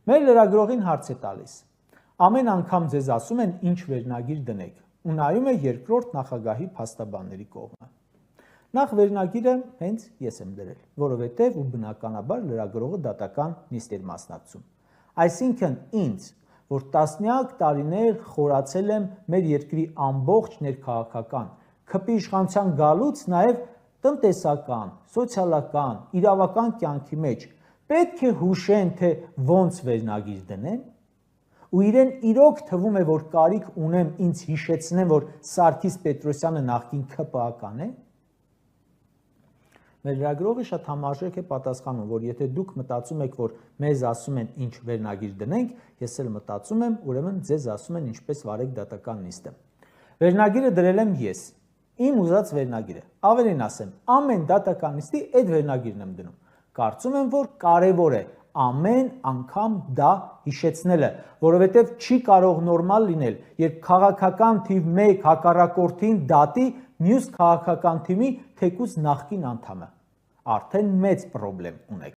Մեր լրագրողին հարց է տալիս. ամեն անգամ ձեզ ասում են ինչ վերնագիր դնեք ու նայում է երկրորդ նախագահի փաստաբանների կողմը։ Նախ վերնագիրը հենց ես եմ դրել, որովհետև ու բնականաբար լրագրողը դատական նիստ էր մասնակցում։ Այսինքն ինձ, որ տասնյակ տարիներ խորացել եմ մեր երկրի ամբողջ ներքաղաքական, ՔՊ իշխանության գալուց նաև տնտեսական, սոցիալական, իրավական կյանքի մեջ պետք է հուշեն, թե ոնց վերնագիր դնեն, ու իրեն իրոք թվում է, որ կարիք ունեմ ինձ հիշեցնեմ, որ Սարգիս Պետրոսյանը նախկին ՔՊԱ-ական է։ Մեր լրագրողը շատ համարժեք է պատասխանում, որ եթե դուք մտածում եք, որ մեզ ասում են ինչ վերնագիր դնենք, ես էլ մտածում եմ, ուրեմն ձեզ ասում են ինչպես վարեք դատական նիստը։ Վերնագիրը դրել եմ ես, իմ ուզած վերնագիրը, ավելին ասեմ, ամեն դատական նիստի այդ վերնագիրն եմ դնում։ Կարծում եմ, որ կարևոր է ամեն անգամ դա հիշեցնելը, որովհետև չի կարող նորմալ լինել, երբ քաղաքական թիվ 1 հակառակորդին դատի մյուս քաղաքական թիմի թեկուզ նախկին անդամը, արդեն մեծ պրոբլեմ ունեք։